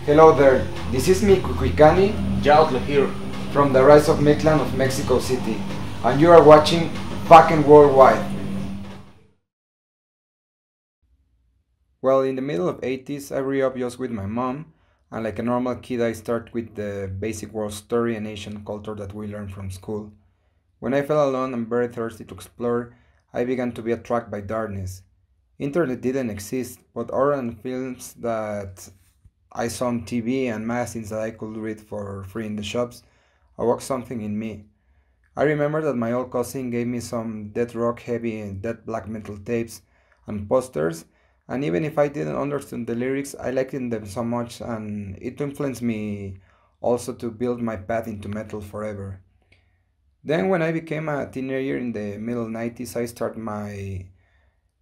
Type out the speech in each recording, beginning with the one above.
Hello there, this is me, Cucuicani, here. from the Rise of Mictlan of Mexico City, and you are watching Wacken Worldwide. Well, in the middle of 80s, I grew up just with my mom, and like a normal kid, I started with the basic world story and Asian culture that we learned from school. When I felt alone and very thirsty to explore, I began to be attracted by darkness. Internet didn't exist, but horror and films that I saw on TV and magazines that I could read for free in the shops awoke something in me. I remember that my old cousin gave me some death rock heavy and death black metal tapes and posters, and even if I didn't understand the lyrics, I liked them so much and it influenced me also to build my path into metal forever. Then when I became a teenager in the middle 90s, I started my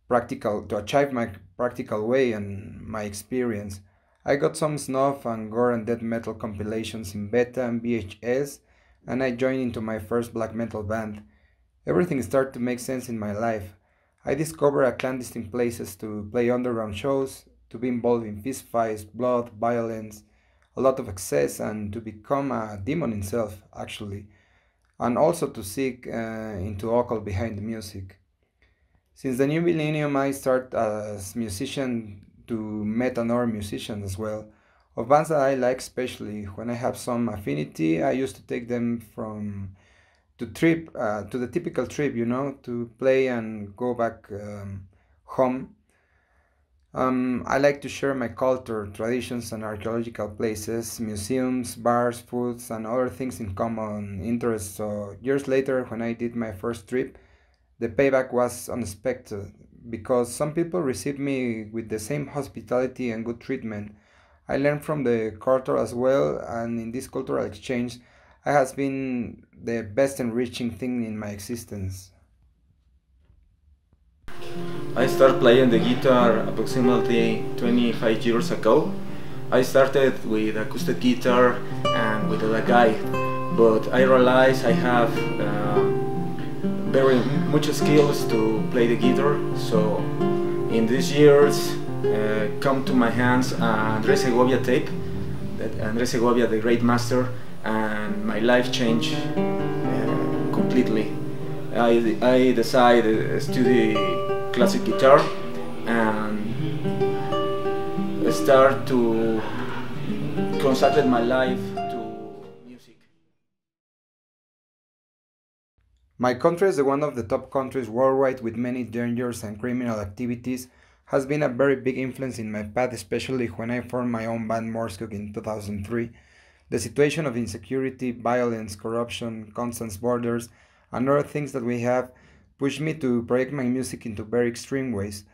practical to achieve my practical way and my experience. I got some snuff and gore and death metal compilations in beta and VHS, and I joined into my first black metal band. Everything started to make sense in my life. I discovered a clandestine places to play underground shows, to be involved in fistfights, blood, violence, a lot of excess, and to become a demon himself, actually, and also to seek into occult behind the music. Since the new millennium, I start as musician to meet another musician as well. Of bands that I like, especially when I have some affinity, I used to take them from to trip to the typical trip, to play and go back home. I like to share my culture, traditions, and archaeological places, museums, bars, foods, and other things in common interests. So years later, when I did my first trip, the payback was unexpected because some people received me with the same hospitality and good treatment. I learned from the culture as well, and in this cultural exchange, it has been the best enriching thing in my existence. I started playing the guitar approximately 25 years ago. I started with acoustic guitar and with a guide, but I realized I have very much skills to play the guitar. So in these years come to my hands Andres Segovia tape, that Andres Segovia, the great master, and my life changed completely. I decided to study classic guitar and start to consacrate my life to music. My country is one of the top countries worldwide with many dangers and criminal activities, has been a very big influence in my path, especially when I formed my own band Morskog in 2003. The situation of insecurity, violence, corruption, constant borders, and other things that we have pushed me to project my music into very extreme ways.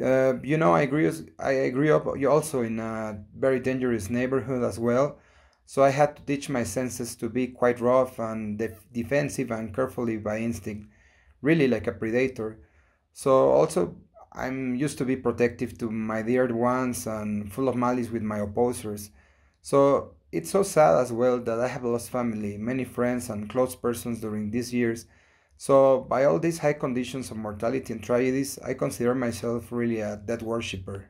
I grew up also in a very dangerous neighborhood as well, so I had to teach my senses to be quite rough and defensive and carefully by instinct, really like a predator. So also I'm used to be protective to my dear ones and full of malice with my opposers. So it's so sad as well that I have lost family, many friends and close persons during these years. So by all these high conditions of mortality and tragedies, I consider myself really a dead worshipper.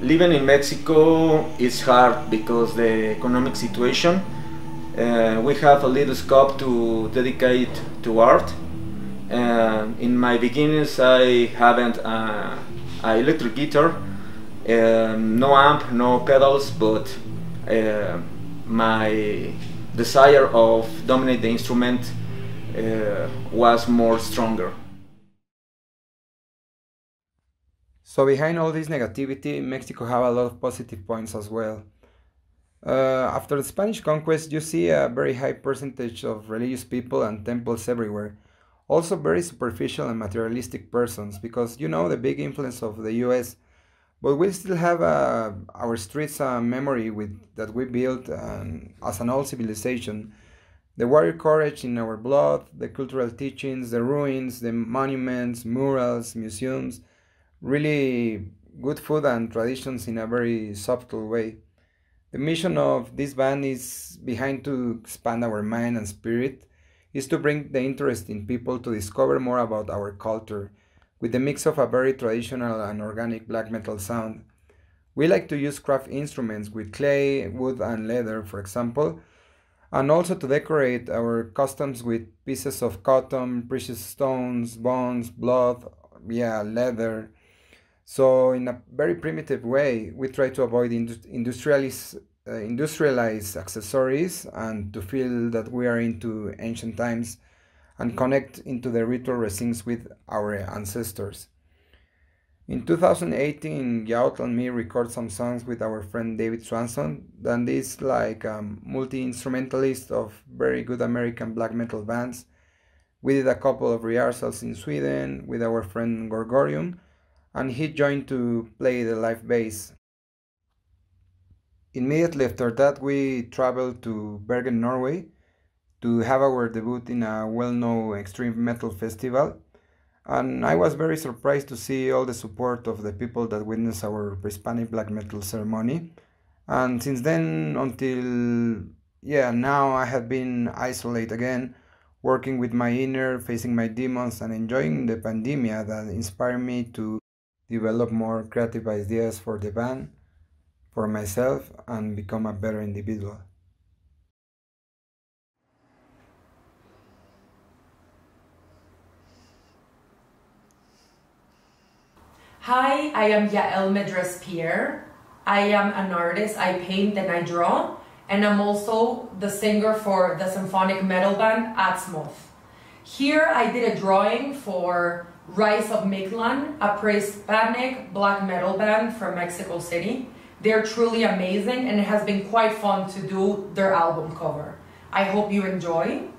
Living in Mexico is hard because the economic situation. We have a little scope to dedicate to art. In my beginnings, I haven't an electric guitar, no amp, no pedals, but my desire of dominate the instrument was more stronger. So behind all this negativity, Mexico have a lot of positive points as well. After the Spanish conquest, you see a very high percentage of religious people and temples everywhere. Also very superficial and materialistic persons, because you know the big influence of the US, but we still have our streets memory with that we built as an old civilization. The warrior courage in our blood, the cultural teachings, the ruins, the monuments, murals, museums, really good food and traditions in a very subtle way. The mission of this band is behind to expand our mind and spirit, is to bring the interest in people to discover more about our culture, with the mix of a very traditional and organic black metal sound. We like to use craft instruments with clay, wood, and leather, for example, and also to decorate our costumes with pieces of cotton, precious stones, bones, blood, yeah, leather. So, in a very primitive way, we try to avoid industrialized accessories and to feel that we are into ancient times and connect into the ritual resins with our ancestors. In 2018, Yaut and me record some songs with our friend David Swanson, and is like a multi-instrumentalist of very good American black metal bands. We did a couple of rehearsals in Sweden with our friend Gorgorium, and he joined to play the live bass. Immediately after that, we traveled to Bergen, Norway, to have our debut in a well-known extreme metal festival. And I was very surprised to see all the support of the people that witnessed our Hispanic black metal ceremony. And since then until now I have been isolated again, working with my inner, facing my demons, and enjoying the pandemia that inspired me to develop more creative ideas for the band, for myself, and become a better individual. Hi, I am Yael Medres Pierre. I am an artist. I paint and I draw, and I'm also the singer for the symphonic metal band Atzmoth. Here I did a drawing for Rise of Mictlan, a pre-Hispanic black metal band from Mexico City. They're truly amazing, and it has been quite fun to do their album cover. I hope you enjoy.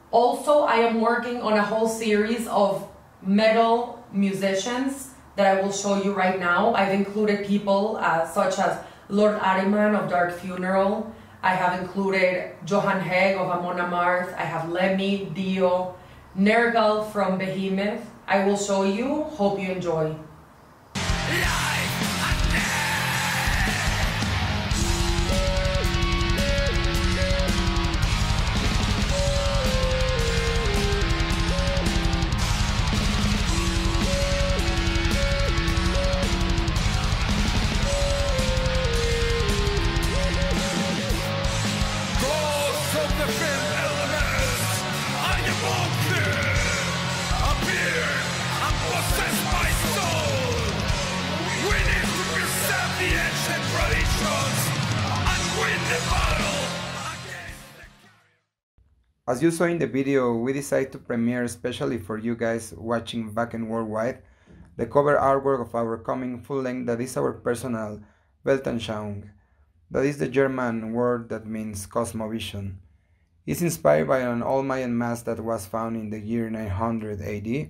Also, I am working on a whole series of metal musicians that I will show you right now. I've included people such as Lord Ariman of Dark Funeral. I have included Johan Hegg of Amon Amarth. I have Lemmy, Dio, Nergal from Behemoth. I will show you. Hope you enjoy. As you saw in the video, we decided to premiere especially for you guys watching Wacken worldwide the cover artwork of our coming full length that is our personal Weltanschauung. That is the German word that means cosmovision. It's inspired by an old Mayan mask that was found in the year 900 AD.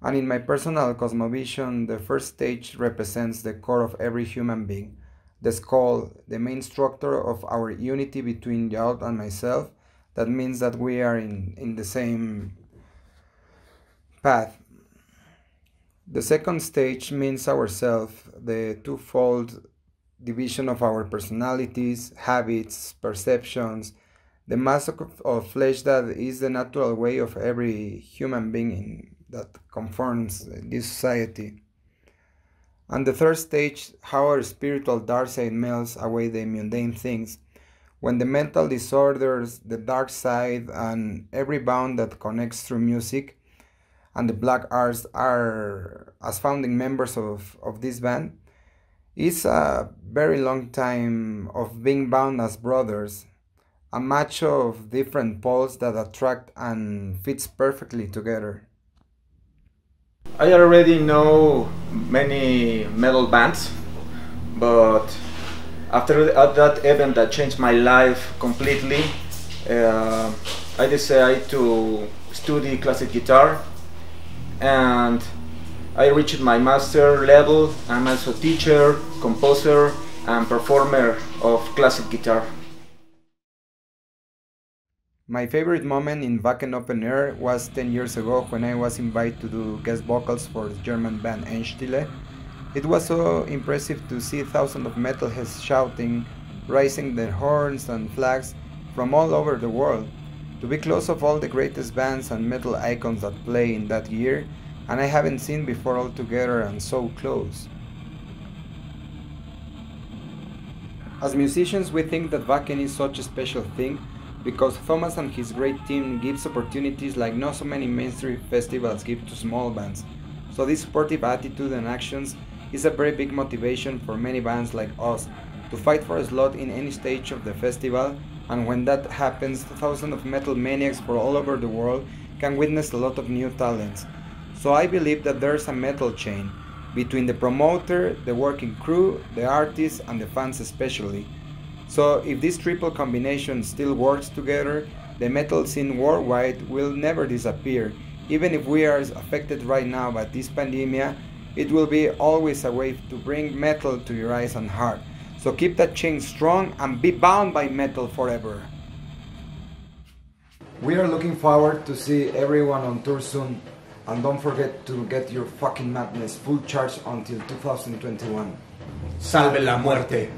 And in my personal cosmovision, the first stage represents the core of every human being, the skull, the main structure of our unity between Yaut and myself. That means that we are in the same path. The second stage means ourself, the twofold division of our personalities, habits, perceptions, the mass of flesh that is the natural way of every human being that conforms this society. And the third stage, how our spiritual dark side melts away the mundane things, when the mental disorders, the dark side, and every bound that connects through music, and the black arts are as founding members of this band, it's a very long time of being bound as brothers, a match of different poles that attract and fits perfectly together. I already know many metal bands, but after that event that changed my life completely, I decided to study classic guitar, and I reached my master level. I'm also teacher, composer, and performer of classic guitar. My favorite moment in Wacken Open Air was 10 years ago when I was invited to do guest vocals for the German band Einstille. It was so impressive to see thousands of metalheads shouting, raising their horns and flags from all over the world, to be close of all the greatest bands and metal icons that play in that year, and I haven't seen before altogether and so close. As musicians, we think that Wacken is such a special thing because Thomas and his great team gives opportunities like not so many mainstream festivals give to small bands. So this supportive attitude and actions is a very big motivation for many bands like us to fight for a slot in any stage of the festival, and when that happens, thousands of metal maniacs from all over the world can witness a lot of new talents. So I believe that there's a metal chain between the promoter, the working crew, the artists, and the fans especially. So if this triple combination still works together, the metal scene worldwide will never disappear. Even if we are affected right now by this pandemic, it will be always a way to bring metal to your eyes and heart. So keep that chain strong and be bound by metal forever. We are looking forward to see everyone on tour soon. And don't forget to get your fucking madness full charge until 2021. Salve la muerte.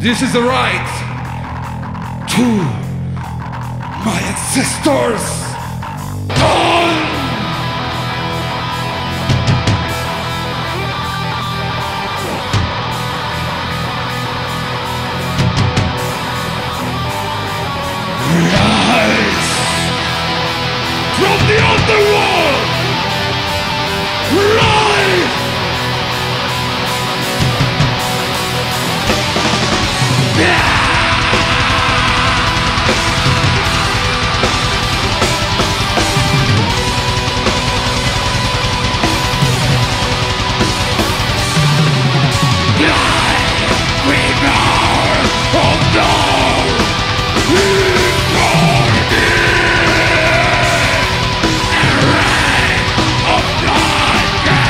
This is the right to my ancestors. Rise from the underworld. Rise. Of God!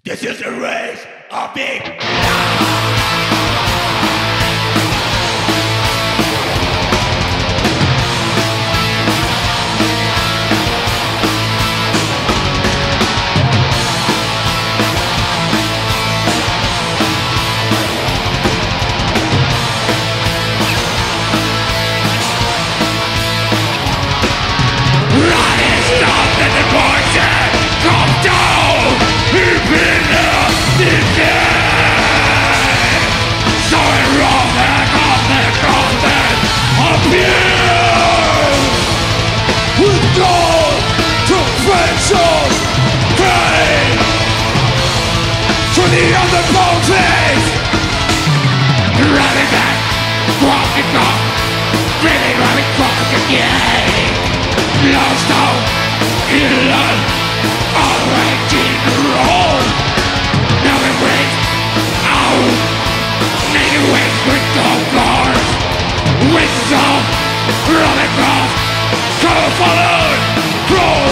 This is the Rise of Mictlan! The other bones running back, walking off, really running back again. Lost out in love, alright in the road. Now we wait out, naked waves with dog bars. Wings off, running off, color followed, roll.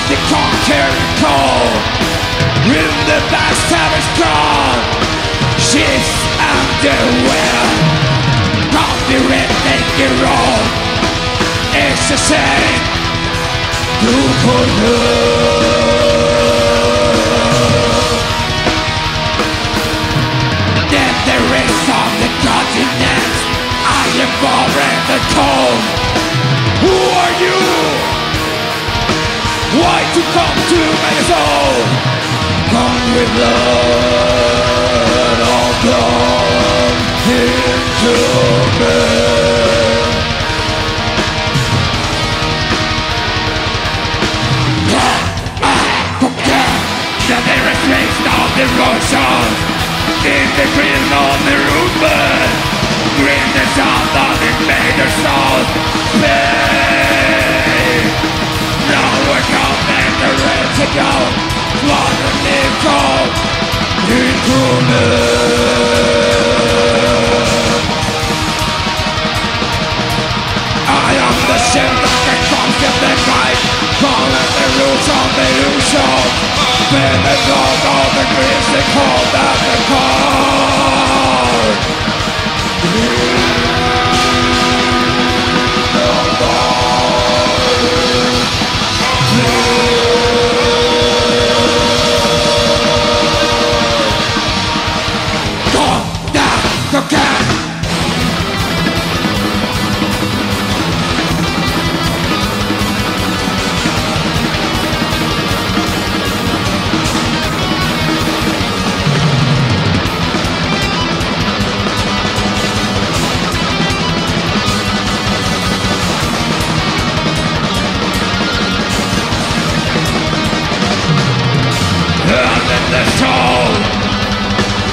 The conquering cold in the backstabber's gone. She's underwear on the red naked road. It's the same who could love. Then the rest of the continents I am boring the cold. Who are you? Why to come to my soul? Come with blood, all come into me. The nearest place of the Russian in the green on the roof. Green the sound of the invader souls. Now we're coming the rain to go. Want to live cold into me. I am the shield that comes in the night. Calling the roots of the illusion. Been the dog of the grizzly cold at the car.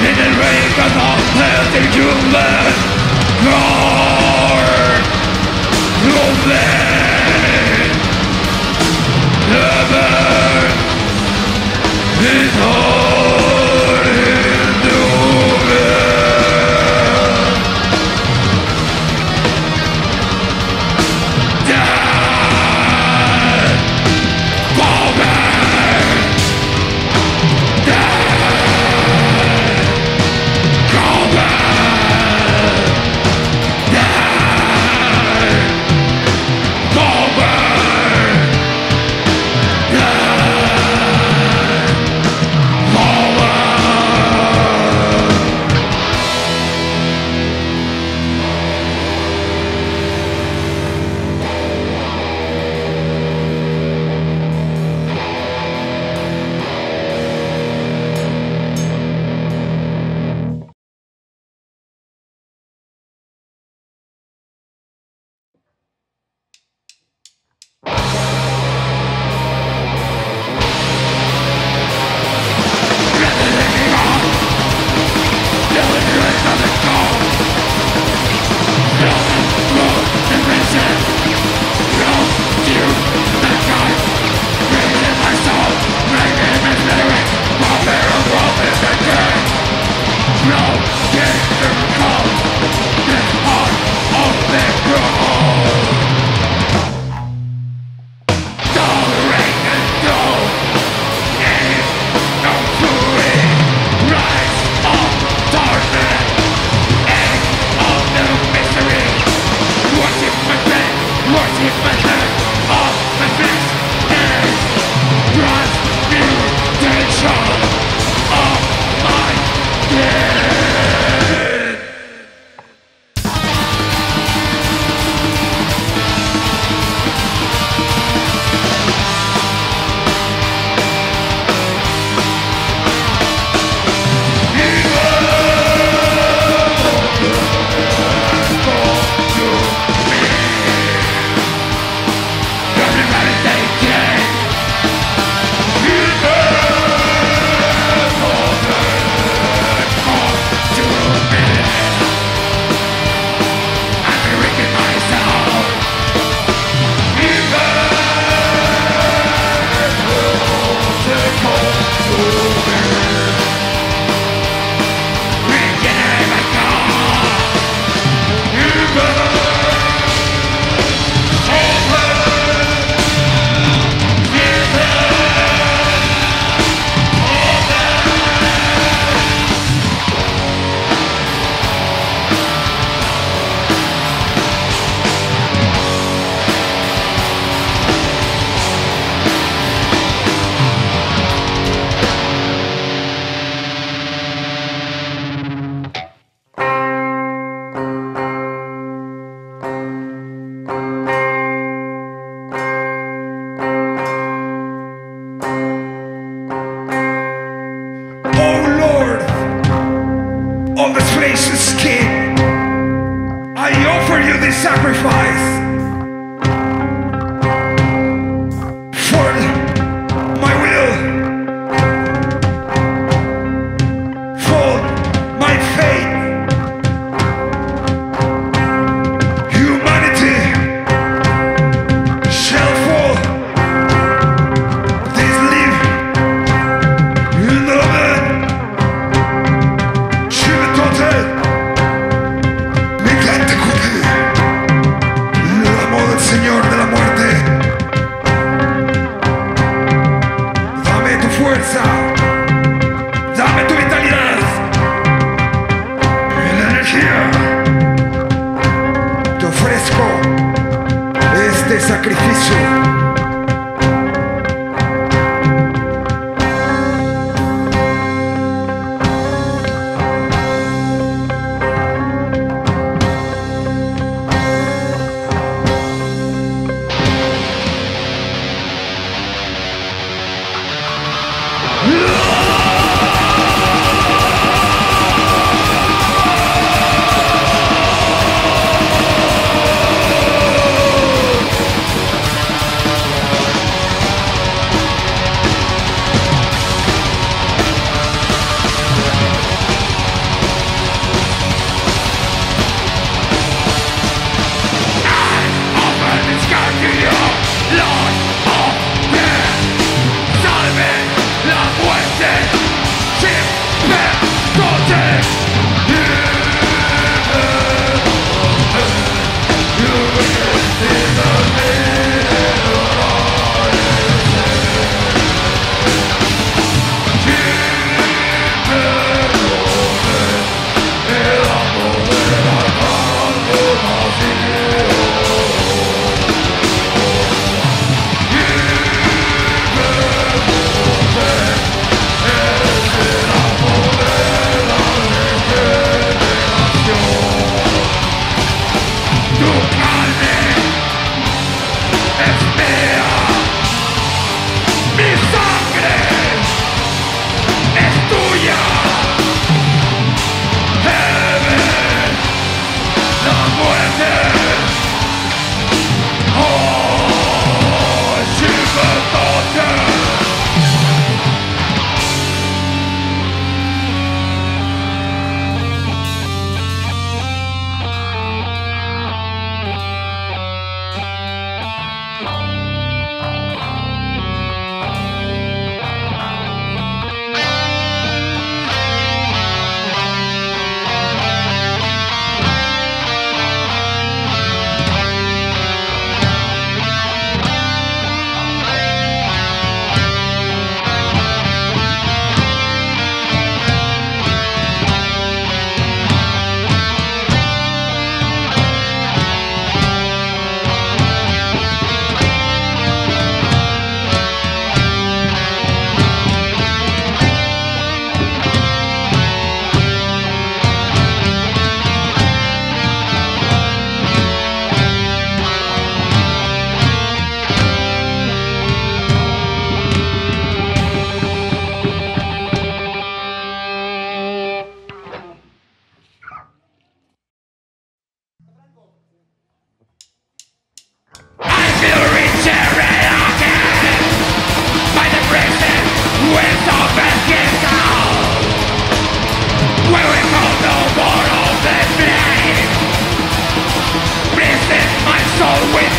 In the wake of unhealthy human guard, human never is all in dead,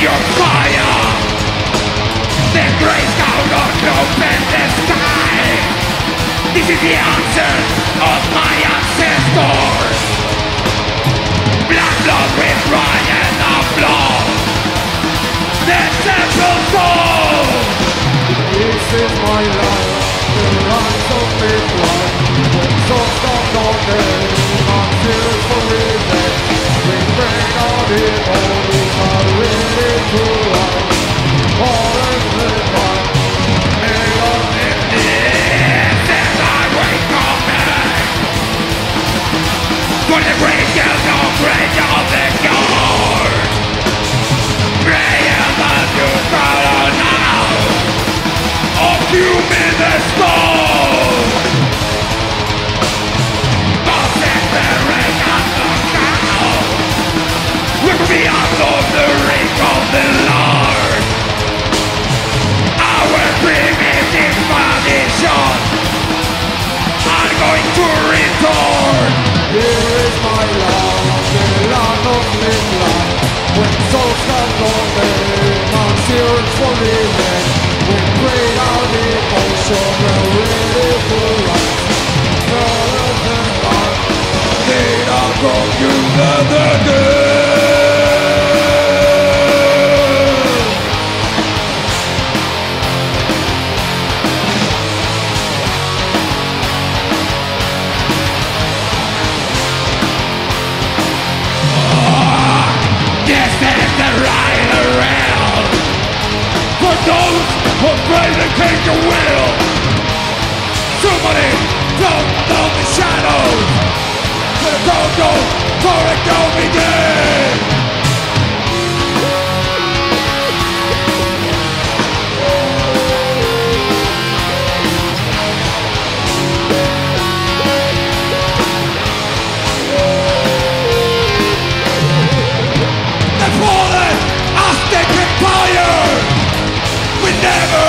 your fire. The grace out of open the sky. This is the answer of my ancestors. Black blood with Ryan of blood. The temple soul. This is my life, the rise of Mictlan. When souls come knocking, I'm here for revenge. We bring out evil, are ready to run. All is Mictlan, made of This is our way coming. For the great guild of great of the guard. Pray that you follow now. Of human the stone. Meso-american knockout. Look beyond of the ring of the Lord. Our primitive tradition are going to return. Here is my land, the land of Mictlan. When souls come knocking, I'm here for revenge. We bring out emotion, we're ready to rise. Colors and light, Need a computer again. This is the right around for those who brave and take the will. Somebody don't know the shadows. Let it go, for it go begin. The fallen Aztec Empire, we never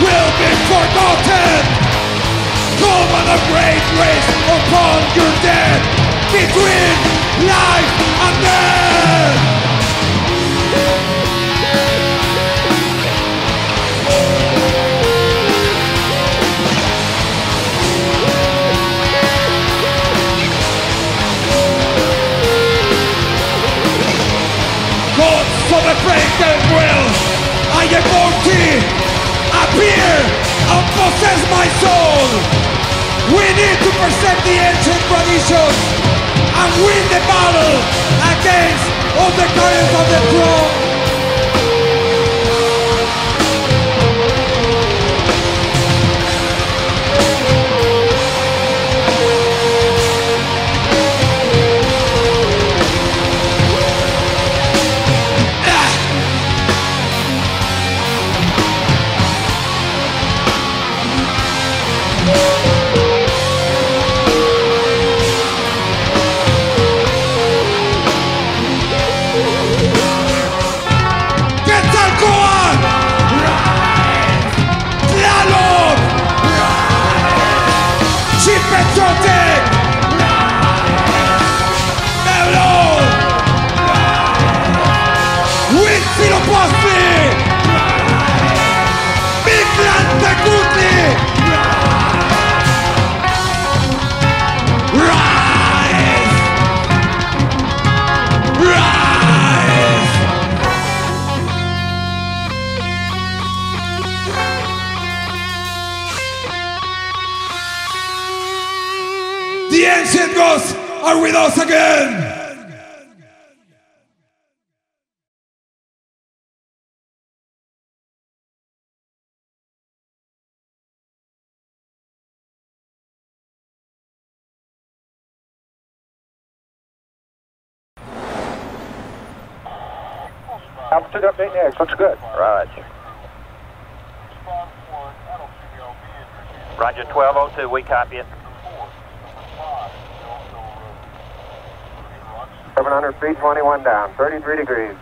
will be forgotten. Come on a great race upon your dead, between life and death. Gods of the breaking will, I am morty, appear and possess my soul. We need to preserve the ancient traditions and win the battle against all the guardians of the throne. The ancient gods are with us again! Altitude update next. Looks good. Roger. Roger, 1202. We copy it. 700 feet, 21 down, 33 degrees.